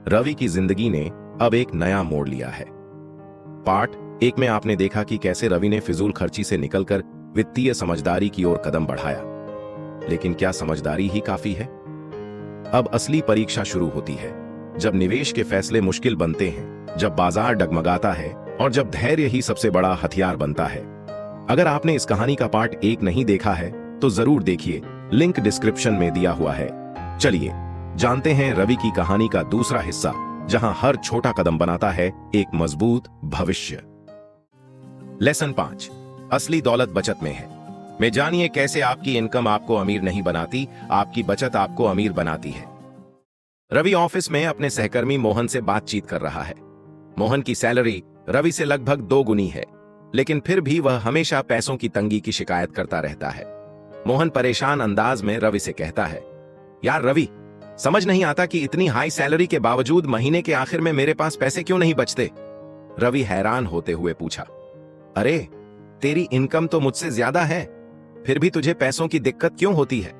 रवि की जिंदगी ने अब एक नया मोड़ लिया है। पार्ट 1 में आपने देखा कि कैसे रवि ने फिजूल खर्ची से निकलकर वित्तीय समझदारी की ओर कदम बढ़ाया। लेकिन क्या समझदारी ही काफी है? अब असली परीक्षा शुरू होती है, जब निवेश के फैसले मुश्किल बनते हैं, जब बाजार डगमगाता है और जब धैर्य ही सबसे बड़ा हथियार बनता है। अगर आपने इस कहानी का पार्ट 1 नहीं देखा है तो जरूर देखिए, लिंक डिस्क्रिप्शन में दिया हुआ है। चलिए जानते हैं रवि की कहानी का दूसरा हिस्सा, जहां हर छोटा कदम बनाता है एक मजबूत भविष्य। लेसन 5, असली दौलत बचत में है। में जानिए कैसे आपकी इनकम आपको अमीर नहीं बनाती, आपकी बचत आपको अमीर बनाती है। रवि ऑफिस में अपने सहकर्मी मोहन से बातचीत कर रहा है। मोहन की सैलरी रवि से लगभग 2 गुनी है, लेकिन फिर भी वह हमेशा पैसों की तंगी की शिकायत करता रहता है। मोहन परेशान अंदाज में रवि से कहता है, यार रवि, समझ नहीं आता कि इतनी हाई सैलरी के बावजूद महीने के आखिर में मेरे पास पैसे क्यों नहीं बचते। रवि हैरान होते हुए पूछा, अरे तेरी इनकम तो मुझसे ज्यादा है, फिर भी तुझे पैसों की दिक्कत क्यों होती है?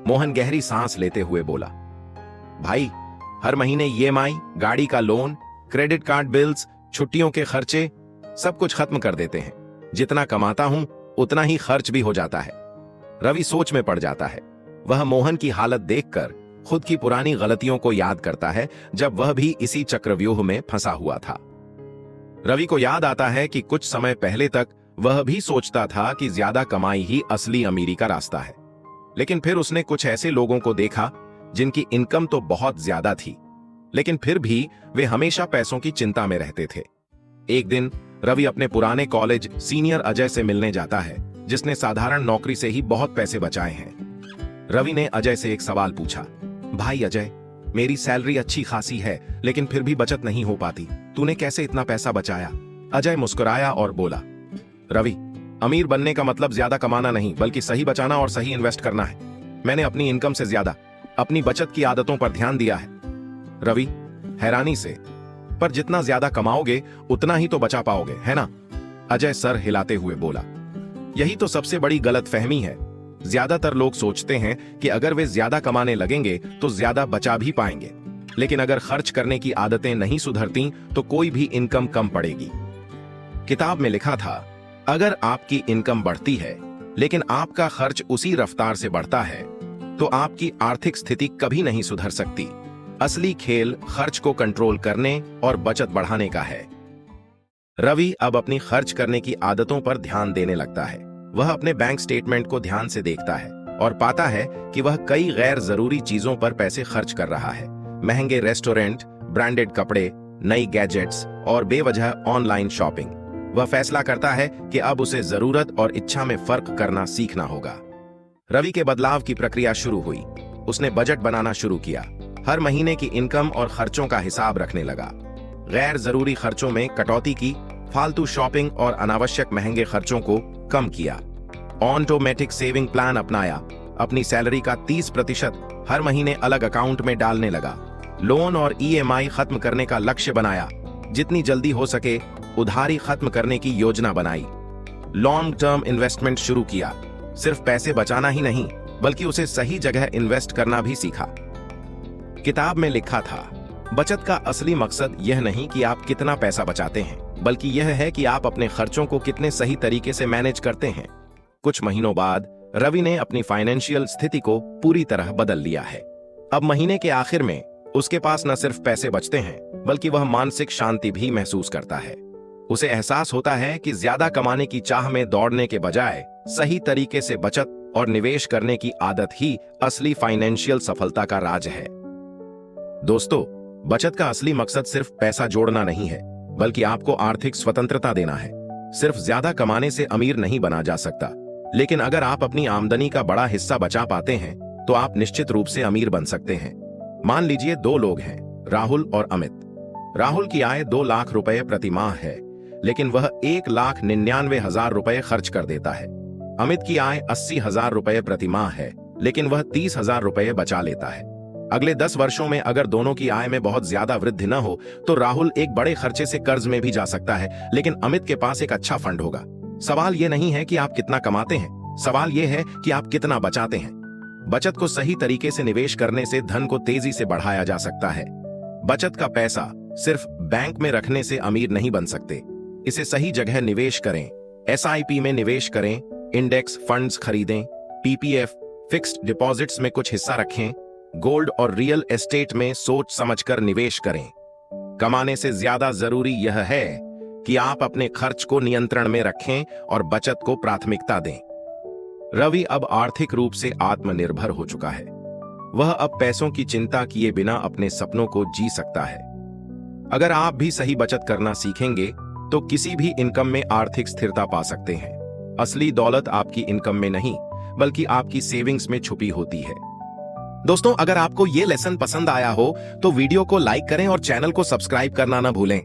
मोहन गहरी सांस लेते हुए बोला, भाई हर महीने ईएमआई, गाड़ी का लोन, क्रेडिट कार्ड बिल्स, छुट्टियों के खर्चे सब कुछ खत्म कर देते हैं। जितना कमाता हूं उतना ही खर्च भी हो जाता है। रवि सोच में पड़ जाता है। वह मोहन की हालत देखकर खुद की पुरानी गलतियों को याद करता है, जब वह भी इसी चक्रव्यूह में फंसा हुआ था। रवि को याद आता है कि कुछ समय पहले तक वह भी सोचता था कि ज्यादा कमाई ही असली अमीरी का रास्ता है। लेकिन फिर उसने कुछ ऐसे लोगों को देखा जिनकी इनकम तो बहुत ज्यादा थी, लेकिन फिर भी वे हमेशा पैसों की चिंता में रहते थे। एक दिन रवि अपने पुराने कॉलेज सीनियर अजय से मिलने जाता है, जिसने साधारण नौकरी से ही बहुत पैसे बचाए हैं। रवि ने अजय से एक सवाल पूछा, भाई अजय, मेरी सैलरी अच्छी खासी है, लेकिन फिर भी बचत नहीं हो पाती, तूने कैसे इतना पैसा बचाया? अजय मुस्कुराया और बोला, रवि, अमीर बनने का मतलब ज्यादा कमाना नहीं, बल्कि सही बचाना और सही इन्वेस्ट करना है। मैंने अपनी इनकम से ज्यादा अपनी बचत की आदतों पर ध्यान दिया है। रवि हैरानी से, पर जितना ज्यादा कमाओगे उतना ही तो बचा पाओगे, है ना? अजय सर हिलाते हुए बोला, यही तो सबसे बड़ी गलतफहमी है। ज्यादातर लोग सोचते हैं कि अगर वे ज्यादा कमाने लगेंगे तो ज्यादा बचा भी पाएंगे, लेकिन अगर खर्च करने की आदतें नहीं सुधरती तो कोई भी इनकम कम पड़ेगी। किताब में लिखा था, अगर आपकी इनकम बढ़ती है लेकिन आपका खर्च उसी रफ्तार से बढ़ता है तो आपकी आर्थिक स्थिति कभी नहीं सुधर सकती। असली खेल खर्च को कंट्रोल करने और बचत बढ़ाने का है। रवि अब अपनी खर्च करने की आदतों पर ध्यान देने लगता है। वह अपने बैंक स्टेटमेंट को ध्यान से देखता है और पाता है कि वह कई गैर जरूरी चीजों पर पैसे खर्च कर रहा है। महंगे रेस्टोरेंट, ब्रांडेड कपड़े, नई गैजेट्स और बेवजह ऑनलाइन शॉपिंग। वह फैसला करता है कि अब उसे जरूरत और इच्छा में फर्क करना सीखना होगा। रवि के बदलाव की प्रक्रिया शुरू हुई। उसने बजट बनाना शुरू किया। हर महीने की इनकम और खर्चों का हिसाब रखने लगा। गैर जरूरी खर्चों में कटौती की, फालतू शॉपिंग और अनावश्यक महंगे खर्चों को कम किया। ऑटोमेटिक सेविंग प्लान अपनाया। अपनी सैलरी का 30% हर महीने अलग अकाउंट में डालने लगा। लोन और ईएमआई खत्म करने का लक्ष्य बनाया। जितनी जल्दी हो सके उधारी खत्म करने की योजना बनाई। लॉन्ग टर्म इन्वेस्टमेंट शुरू किया। सिर्फ पैसे बचाना ही नहीं, बल्कि उसे सही जगह इन्वेस्ट करना भी सीखा। किताब में लिखा था, बचत का असली मकसद यह नहीं कि आप कितना पैसा बचाते हैं, बल्कि यह है कि आप अपने खर्चों को कितने सही तरीके से मैनेज करते हैं। कुछ महीनों बाद रवि ने अपनी फाइनेंशियल स्थिति को पूरी तरह बदल लिया है। अब महीने के आखिर में उसके पास न सिर्फ पैसे बचते हैं, बल्कि वह मानसिक शांति भी महसूस करता है। उसे एहसास होता है कि ज्यादा कमाने की चाह में दौड़ने के बजाय सही तरीके से बचत और निवेश करने की आदत ही असली फाइनेंशियल सफलता का राज है। दोस्तों, बचत का असली मकसद सिर्फ पैसा जोड़ना नहीं है, बल्कि आपको आर्थिक स्वतंत्रता देना है। सिर्फ ज्यादा कमाने से अमीर नहीं बना जा सकता, लेकिन अगर आप अपनी आमदनी का बड़ा हिस्सा बचा पाते हैं तो आप निश्चित रूप से अमीर बन सकते हैं। मान लीजिए 2 लोग हैं, राहुल और अमित। राहुल की आय 2 लाख रुपए प्रति माह है, लेकिन वह 1,99,000 रुपए खर्च कर देता है। अमित की आय 80,000 रुपए प्रति माह है, लेकिन वह 30,000 रुपए बचा लेता है। अगले 10 वर्षों में अगर दोनों की आय में बहुत ज्यादा वृद्धि न हो तो राहुल एक बड़े खर्चे से कर्ज में भी जा सकता है, लेकिन अमित के पास एक अच्छा फंड होगा। सवाल यह नहीं है कि आप कितना कमाते हैं, सवाल यह है कि आप कितना बचाते हैं। बचत को सही तरीके से निवेश करने से धन को तेजी से बढ़ाया जा सकता है। बचत का पैसा सिर्फ बैंक में रखने से अमीर नहीं बन सकते। इसे सही जगह निवेश करें। एसआईपी में निवेश करें, इंडेक्स फंड्स खरीदें, पीपीएफ फिक्स्ड डिपॉजिट्स में कुछ हिस्सा रखें, गोल्ड और रियल एस्टेट में सोच समझकर निवेश करें। कमाने से ज्यादा जरूरी यह है कि आप अपने खर्च को नियंत्रण में रखें और बचत को प्राथमिकता दें। रवि अब आर्थिक रूप से आत्मनिर्भर हो चुका है। वह अब पैसों की चिंता किए बिना अपने सपनों को जी सकता है। अगर आप भी सही बचत करना सीखेंगे तो किसी भी इनकम में आर्थिक स्थिरता पा सकते हैं। असली दौलत आपकी इनकम में नहीं बल्कि आपकी सेविंग्स में छुपी होती है। दोस्तों, अगर आपको यह लेसन पसंद आया हो तो वीडियो को लाइक करें और चैनल को सब्सक्राइब करना ना भूलें।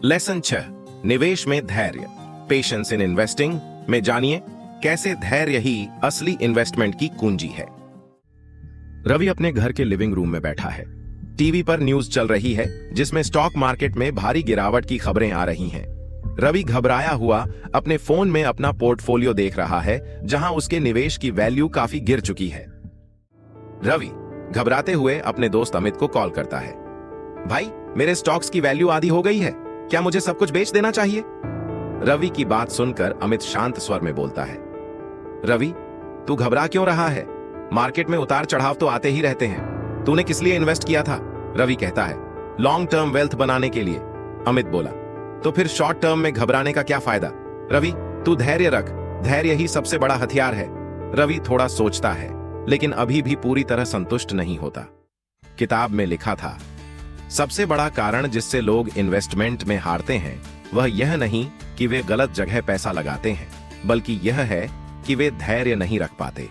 लेसन 6, निवेश में धैर्य, पेशेंस इन इन्वेस्टिंग में जानिए कैसे धैर्य ही असली इन्वेस्टमेंट की कुंजी है। रवि अपने घर के लिविंग रूम में बैठा है। टीवी पर न्यूज चल रही है जिसमें स्टॉक मार्केट में भारी गिरावट की खबरें आ रही हैं। रवि घबराया हुआ अपने फोन में अपना पोर्टफोलियो देख रहा है जहां उसके निवेश की वैल्यू काफी गिर चुकी है। रवि घबराते हुए अपने दोस्त अमित को कॉल करता है। भाई, मेरे स्टॉक्स की वैल्यू आधी हो गई है, क्या मुझे सब कुछ बेच देना चाहिए? रवि की बात सुनकर अमित शांत स्वर में बोलता है, रवि, तू घबरा क्यों रहा है? मार्केट में उतार चढ़ाव तो आते ही रहते हैं। तूने किस लिए इन्वेस्ट किया था? रवि कहता है, लॉन्ग टर्म वेल्थ बनाने के लिए। अमित बोला, तो फिर शॉर्ट टर्म में घबराने का क्या फायदा? रवि, तू धैर्य रख, धैर्य ही सबसे बड़ा हथियार है। रवि थोड़ा सोचता है लेकिन अभी भी पूरी तरह संतुष्ट नहीं होता। किताब में लिखा था, सबसे बड़ा कारण जिससे लोग इन्वेस्टमेंट में हारते हैं वह यह नहीं कि वे गलत जगह पैसा लगाते हैं, बल्कि यह है कि वे धैर्य नहीं रख पाते।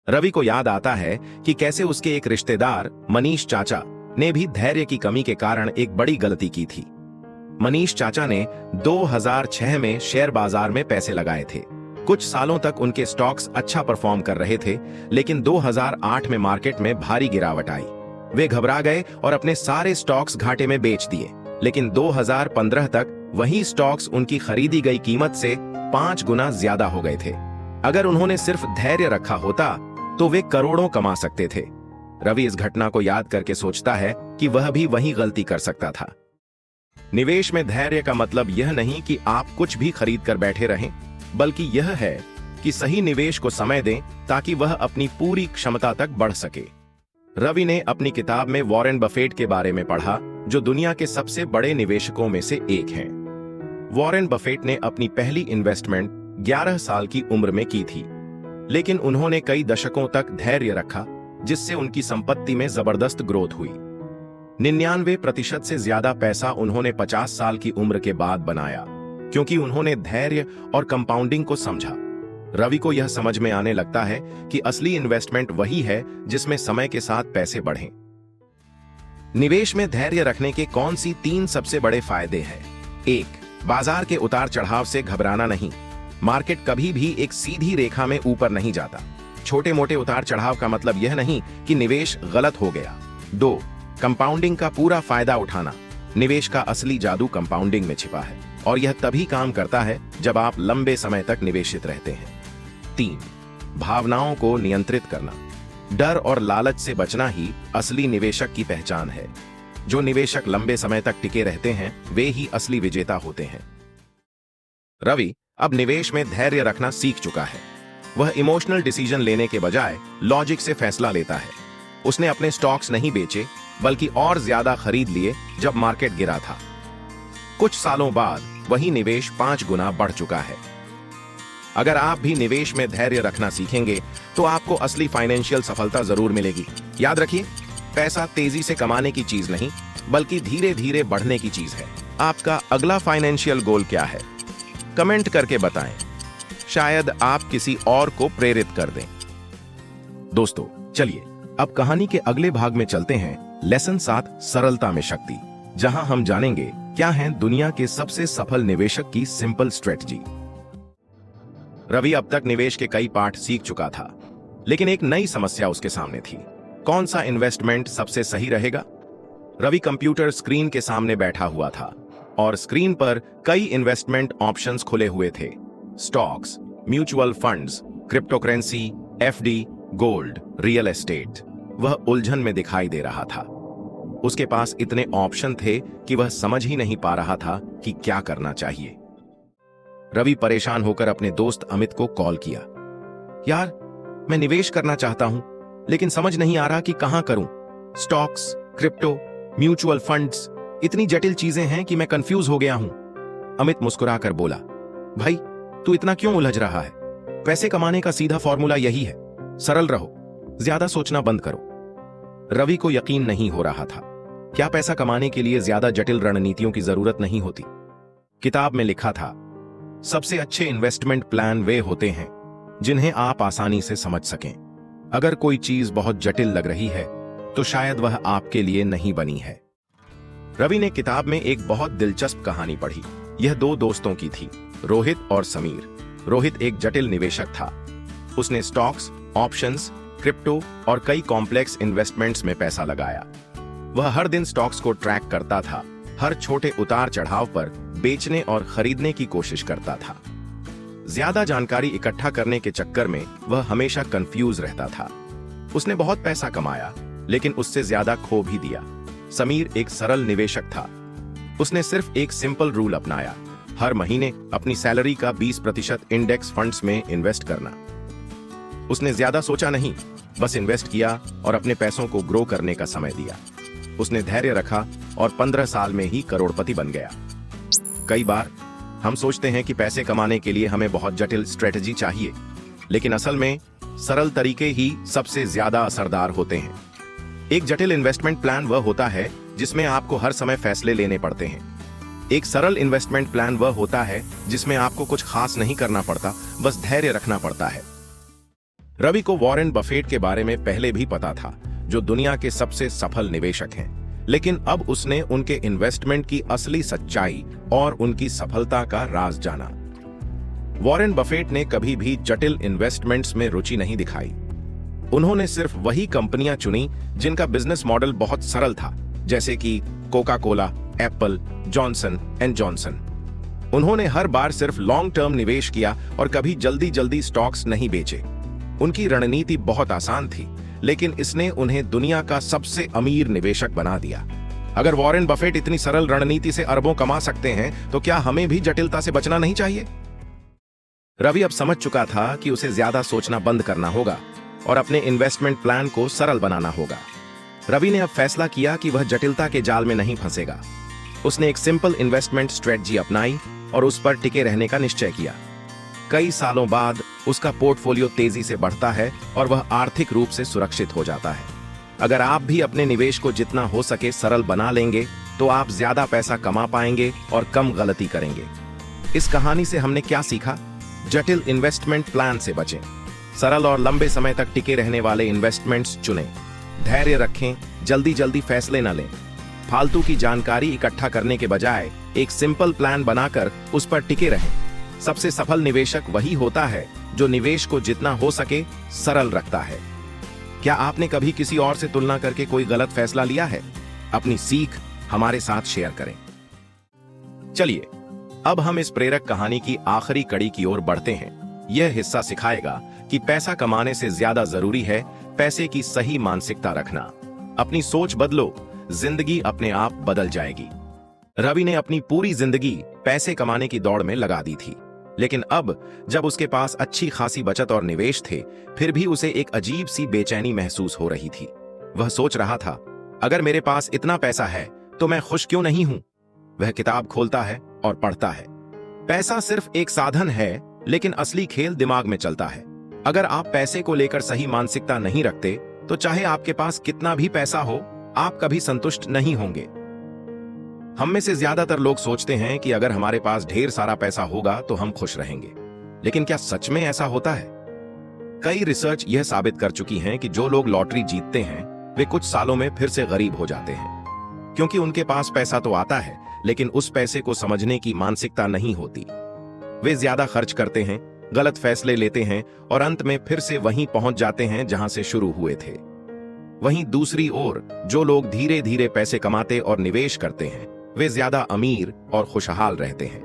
रवि को याद आता है कि कैसे उसके एक रिश्तेदार मनीष चाचा ने भी धैर्य की कमी के कारण एक बड़ी गलती की थी। मनीष चाचा ने 2006 में शेयर बाजार में पैसे लगाए थे। कुछ सालों तक उनके स्टॉक्स अच्छा परफॉर्म कर रहे थे, लेकिन 2008 में मार्केट में भारी गिरावट आई। वे घबरा गए और अपने सारे स्टॉक्स घाटे में बेच दिए, लेकिन 2015 तक वही स्टॉक्स उनकी खरीदी गई कीमत से 5 गुना ज्यादा हो गए थे। अगर उन्होंने सिर्फ धैर्य रखा होता तो वे करोड़ों कमा सकते थे। रवि इस घटना को याद करके सोचता है कि वह भी वही गलती कर सकता था। निवेश में धैर्य का मतलब यह नहीं कि आप कुछ भी खरीद कर बैठे रहें, बल्कि यह है कि सही निवेश को समय दें ताकि वह अपनी पूरी क्षमता तक बढ़ सके। रवि ने अपनी किताब में वॉरेन बफेट के बारे में पढ़ा, जो दुनिया के सबसे बड़े निवेशकों में से एक हैं। वॉरेन बफेट ने अपनी पहली इन्वेस्टमेंट 11 साल की उम्र में की थी, लेकिन उन्होंने कई दशकों तक धैर्य रखा, जिससे उनकी संपत्ति में जबरदस्त ग्रोथ हुई। 99% से ज्यादा पैसा उन्होंने 50 साल की उम्र के बाद बनाया, क्योंकि उन्होंने धैर्य और कंपाउंडिंग को समझा। रवि को यह समझ में आने लगता है कि असली इन्वेस्टमेंट वही है जिसमें समय के साथ पैसे बढ़ें। निवेश में धैर्य रखने के कौन सी 3 सबसे बड़े फायदे हैं? 1, बाजार के उतार चढ़ाव से घबराना नहीं। मार्केट कभी भी एक सीधी रेखा में ऊपर नहीं जाता। छोटे मोटे उतार चढ़ाव का मतलब यह नहीं कि निवेश गलत हो गया। 2, कंपाउंडिंग का पूरा फायदा उठाना। निवेश का असली जादू कंपाउंडिंग में छिपा है और यह तभी काम करता है जब आप लंबे समय तक निवेशित रहते हैं। 3, भावनाओं को नियंत्रित करना। डर और लालच से बचना ही असली निवेशक की पहचान है। जो निवेशक लंबे समय तक टिके रहते हैं वे ही असली विजेता होते हैं। रवि अब निवेश में धैर्य रखना सीख चुका है। वह इमोशनल डिसीजन लेने के बजाय लॉजिक से फैसला लेता है। उसने अपने स्टॉक्स नहीं बेचे, बल्कि और ज्यादा खरीद लिए जब मार्केट गिरा था। कुछ सालों बाद वही निवेश 5 गुना बढ़ चुका है। अगर आप भी निवेश में धैर्य रखना सीखेंगे तो आपको असली फाइनेंशियल सफलता जरूर मिलेगी। याद रखिए, पैसा तेजी से कमाने की चीज नहीं, बल्कि धीरे धीरे बढ़ने की चीज है। आपका अगला फाइनेंशियल गोल क्या है? कमेंट करके बताएं, शायद आप किसी और को प्रेरित कर दें। दोस्तों, चलिए अब कहानी के अगले भाग में चलते हैं। लेसन 7, सरलता में शक्ति, जहां हम जानेंगे क्या है दुनिया के सबसे सफल निवेशक की सिंपल स्ट्रेटजी। रवि अब तक निवेश के कई पाठ सीख चुका था, लेकिन एक नई समस्या उसके सामने थी। कौन सा इन्वेस्टमेंट सबसे सही रहेगा? रवि कंप्यूटर स्क्रीन के सामने बैठा हुआ था और स्क्रीन पर कई इन्वेस्टमेंट ऑप्शंस खुले हुए थे। Stocks, mutual funds, cryptocurrency, FD, gold, real estate. वह उलझन में दिखाई दे रहा था। उसके पास इतने ऑप्शन थे कि वह समझ ही नहीं पा रहा था कि क्या करना चाहिए। रवि परेशान होकर अपने दोस्त अमित को कॉल किया। यार, मैं निवेश करना चाहता हूं, लेकिन समझ नहीं आ रहा कि कहां करूं। स्टॉक्स, क्रिप्टो, म्यूचुअल फंड्स, इतनी जटिल चीजें हैं कि मैं कंफ्यूज हो गया हूं। अमित मुस्कुराकर बोला, भाई, तू इतना क्यों उलझ रहा है? पैसे कमाने का सीधा फॉर्मूला यही है, सरल रहो, ज्यादा सोचना बंद करो। रवि को यकीन नहीं हो रहा था। क्या पैसा कमाने के लिए ज्यादा जटिल रणनीतियों की जरूरत नहीं होती? किताब में लिखा था, सबसे अच्छे इन्वेस्टमेंट प्लान वे होते हैं जिन्हें आप आसानी से समझ सकें। अगर कोई चीज बहुत जटिल लग रही है तो शायद वह आपके लिए नहीं बनी है। रवि ने किताब में एक बहुत दिलचस्प कहानी पढ़ी। यह दो दोस्तों की थी, रोहित और समीर। रोहित एक जटिल निवेशक था। उसने स्टॉक्स, ऑप्शंस, क्रिप्टो और कई कॉम्प्लेक्स इन्वेस्टमेंट्स में पैसा लगाया। वह हर दिन स्टॉक्स को ट्रैक करता था, हर छोटे उतार चढ़ाव पर बेचने और खरीदने की कोशिश करता था। ज्यादा जानकारी इकट्ठा करने के चक्कर में वह हमेशा कंफ्यूज रहता था। उसने बहुत पैसा कमाया, लेकिन उससे ज्यादा खो भी दिया। समीर एक सरल निवेशक था। उसने सिर्फ एक सिंपल रूल अपनाया, हर महीने अपनी सैलरी का 20% इंडेक्स फंड्स में इन्वेस्ट करना। उसने ज्यादा सोचा नहीं, बस इन्वेस्ट किया और अपने पैसों को ग्रो करने का समय दिया। उसने धैर्य रखा और 15 साल में ही करोड़पति बन गया। कई बार हम सोचते हैं कि पैसे कमाने के लिए हमें बहुत जटिल स्ट्रेटजी चाहिए, लेकिन असल में सरल तरीके ही सबसे ज्यादा असरदार होते हैं। एक जटिल इन्वेस्टमेंट प्लान वह होता है जिसमें आपको हर समय फैसले लेने पड़ते हैं। एक सरल इन्वेस्टमेंट प्लान वह होता है जिसमें आपको कुछ खास नहीं करना पड़ता, बस धैर्य रखना पड़ता है। रवि को वॉरेन बफेट के बारे में पहले भी पता था, जो दुनिया के सबसे सफल निवेशक हैं, लेकिन अब उसने उनके इन्वेस्टमेंट की असली सच्चाई और उनकी सफलता का राज जाना। वॉरेन बफेट ने कभी भी जटिल इन्वेस्टमेंट्स में रुचि नहीं दिखाई। उन्होंने सिर्फ वही कंपनियां चुनी जिनका बिजनेस मॉडल बहुत सरल था, जैसे कि Coca Cola, Apple, Johnson and Johnson. उन्होंने हर बार सिर्फ लॉन्ग टर्म निवेश किया और कभी जल्दी जल्दी स्टॉक्स नहीं बेचे। उनकी रणनीति बहुत आसान थी, लेकिन इसने उन्हें दुनिया का सबसे अमीर निवेशक बना दिया। अगर वॉरेन बफेट इतनी सरल रणनीति से अरबों कमा सकते हैं, तो क्या हमें भी जटिलता से बचना नहीं चाहिए? रवि अब समझ चुका था कि उसे ज्यादा सोचना बंद करना होगा और अपने इन्वेस्टमेंट प्लान को सरल बनाना होगा। रवि ने अब फैसला किया कि वह जटिलता के जाल में नहीं फंसेगा। उसने एक सिंपल इन्वेस्टमेंट स्ट्रेटजी अपनाई और उस पर टिके रहने का निश्चय किया। कई सालों बाद उसका पोर्टफोलियो तेजी से बढ़ता है और वह आर्थिक रूप से सुरक्षित हो जाता है। अगर आप भी अपने निवेश को जितना हो सके सरल बना लेंगे, तो आप ज्यादा पैसा कमा पाएंगे और कम गलती करेंगे। इस कहानी से हमने क्या सीखा? जटिल इन्वेस्टमेंट प्लान से बचें, सरल और लंबे समय तक टिके रहने वाले इन्वेस्टमेंट्स चुनें, धैर्य रखें, जल्दी जल्दी फैसले न लें। फालतू की जानकारी इकट्ठा करने के बजाय एक सिंपल प्लान बनाकर उस पर टिके रहें। सबसे सफल निवेशक वही होता है जो निवेश को जितना हो सके सरल रखता है। क्या आपने कभी किसी और से तुलना करके कोई गलत फैसला लिया है? अपनी सीख हमारे साथ शेयर करें। चलिए, अब हम इस प्रेरक कहानी की आखिरी कड़ी की ओर बढ़ते हैं। यह हिस्सा सिखाएगा कि पैसा कमाने से ज्यादा जरूरी है पैसे की सही मानसिकता रखना। अपनी सोच बदलो, जिंदगी अपने आप बदल जाएगी। रवि ने अपनी पूरी जिंदगी पैसे कमाने की दौड़ में लगा दी थी, लेकिन अब जब उसके पास अच्छी खासी बचत और निवेश थे, फिर भी उसे एक अजीब सी बेचैनी महसूस हो रही थी। वह सोच रहा था, अगर मेरे पास इतना पैसा है तो मैं खुश क्यों नहीं हूं? वह किताब खोलता है और पढ़ता है। पैसा सिर्फ एक साधन है, लेकिन असली खेल दिमाग में चलता है। अगर आप पैसे को लेकर सही मानसिकता नहीं रखते, तो चाहे आपके पास कितना भी पैसा हो, आप कभी संतुष्ट नहीं होंगे। हम में से ज्यादातर लोग सोचते हैं कि अगर हमारे पास ढेर सारा पैसा होगा तो हम खुश रहेंगे, लेकिन क्या सच में ऐसा होता है? कई रिसर्च यह साबित कर चुकी हैं कि जो लोग लॉटरी जीतते हैं, वे कुछ सालों में फिर से गरीब हो जाते हैं, क्योंकि उनके पास पैसा तो आता है, लेकिन उस पैसे को समझने की मानसिकता नहीं होती। वे ज्यादा खर्च करते हैं, गलत फैसले लेते हैं और अंत में फिर से वहीं पहुंच जाते हैं जहां से शुरू हुए थे। वहीं दूसरी ओर जो लोग धीरे धीरे पैसे कमाते और निवेश करते हैं, वे ज्यादा अमीर और खुशहाल रहते हैं।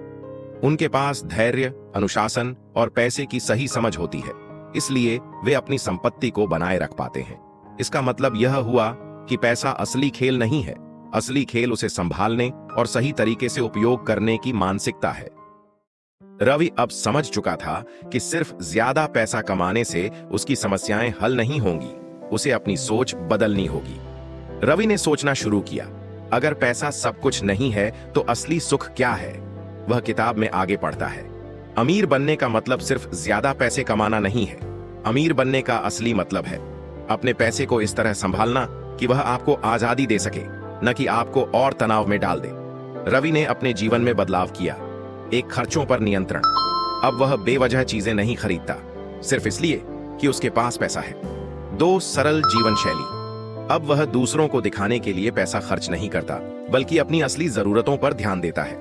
उनके पास धैर्य, अनुशासन और पैसे की सही समझ होती है, इसलिए वे अपनी संपत्ति को बनाए रख पाते हैं। इसका मतलब यह हुआ कि पैसा असली खेल नहीं है, असली खेल उसे संभालने और सही तरीके से उपयोग करने की मानसिकता है। रवि अब समझ चुका था कि सिर्फ ज्यादा पैसा कमाने से उसकी समस्याएं हल नहीं होंगी, उसे अपनी सोच बदलनी होगी। रवि ने सोचना शुरू किया, अगर पैसा सब कुछ नहीं है तो असली सुख क्या है? वह किताब में आगे पढ़ता है, अमीर बनने का मतलब सिर्फ ज्यादा पैसे कमाना नहीं है। अमीर बनने का असली मतलब है अपने पैसे को इस तरह संभालना कि वह आपको आजादी दे सके, न कि आपको और तनाव में डाल दे। रवि ने अपने जीवन में बदलाव किया। एक, खर्चों पर नियंत्रण। अब वह बेवजह चीजें नहीं खरीदता सिर्फ इसलिए कि उसके पास पैसा है। 2, सरल जीवन शैली। अब वह दूसरों को दिखाने के लिए पैसा खर्च नहीं करता, बल्कि अपनी असली जरूरतों पर ध्यान देता है।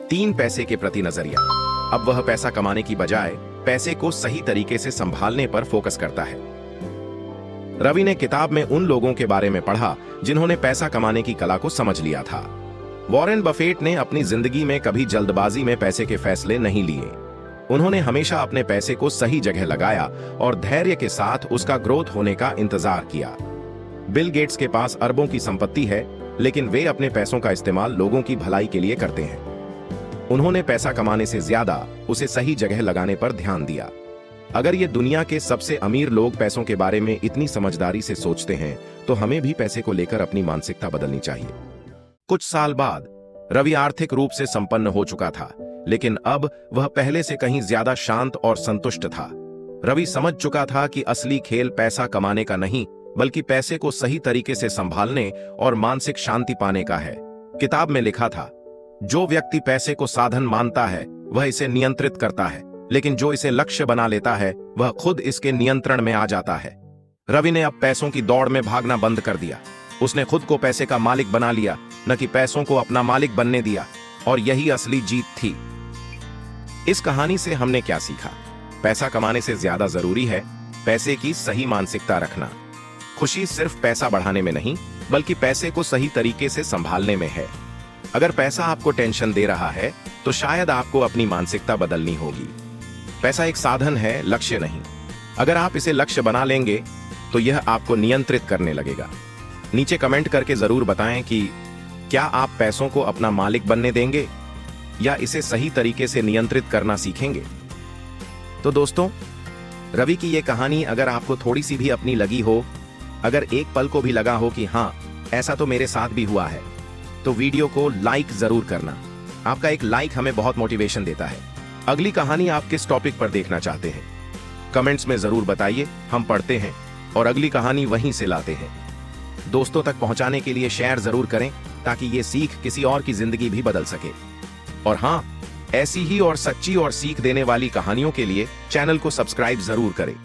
3, पैसे के प्रति नजरिया। अब वह पैसा कमाने की बजाय पैसे को सही तरीके से संभालने पर फोकस करता है। रवि ने किताब में उन लोगों के बारे में पढ़ा जिन्होंने पैसा कमाने की कला को समझ लिया था। वॉरेन बफेट ने अपनी जिंदगी में कभी जल्दबाजी में पैसे के फैसले नहीं लिए। उन्होंने हमेशा अपने पैसे को सही जगह लगाया और धैर्य के साथ उसका ग्रोथ होने का इंतजार किया। बिल गेट्स के पास अरबों की संपत्ति है, लेकिन वे अपने पैसों का इस्तेमाल लोगों की भलाई के लिए करते हैं। उन्होंने पैसा कमाने से ज्यादा उसे सही जगह लगाने पर ध्यान दिया। अगर ये दुनिया के सबसे अमीर लोग पैसों के बारे में इतनी समझदारी से सोचते हैं, तो हमें भी पैसे को लेकर अपनी मानसिकता बदलनी चाहिए। कुछ साल बाद रवि आर्थिक रूप से संपन्न हो चुका था, लेकिन अब वह पहले से कहीं ज्यादा शांत और संतुष्ट था। रवि समझ चुका था कि असली खेल पैसा कमाने का नहीं, बल्कि पैसे को सही तरीके से संभालने और मानसिक शांति पाने का है। किताब में लिखा था, जो व्यक्ति पैसे को साधन मानता है वह इसे नियंत्रित करता है, लेकिन जो इसे लक्ष्य बना लेता है वह खुद इसके नियंत्रण में आ जाता है। रवि ने अब पैसों की दौड़ में भागना बंद कर दिया। उसने खुद को पैसे का मालिक बना लिया, न कि पैसों को अपना मालिक बनने दिया, और यही असली जीत थी। इस कहानी से हमने क्या सीखा? पैसा कमाने से ज्यादा जरूरी है पैसे की सही मानसिकता रखना। खुशी सिर्फ पैसा बढ़ाने में नहीं, बल्कि पैसे को सही तरीके से संभालने में है। अगर पैसा आपको टेंशन दे रहा है, तो शायद आपको अपनी मानसिकता बदलनी होगी। पैसा एक साधन है, लक्ष्य नहीं। अगर आप इसे लक्ष्य बना लेंगे, तो यह आपको नियंत्रित करने लगेगा। नीचे कमेंट करके जरूर बताएं कि क्या आप पैसों को अपना मालिक बनने देंगे या इसे सही तरीके से नियंत्रित करना सीखेंगे। तो दोस्तों, रवि की यह कहानी अगर आपको थोड़ी सी भी अपनी लगी हो, अगर एक पल को भी लगा हो कि हाँ, ऐसा तो मेरे साथ भी हुआ है, तो वीडियो को लाइक जरूर करना। आपका एक लाइक हमें बहुत मोटिवेशन देता है। अगली कहानी आप किस टॉपिक पर देखना चाहते हैं, कमेंट्स में जरूर बताइए, हम पढ़ते हैं और अगली कहानी वहीं से लाते हैं। दोस्तों तक पहुंचाने के लिए शेयर जरूर करें, ताकि ये सीख किसी और की जिंदगी भी बदल सके। और हाँ, ऐसी ही और सच्ची और सीख देने वाली कहानियों के लिए चैनल को सब्सक्राइब जरूर करें।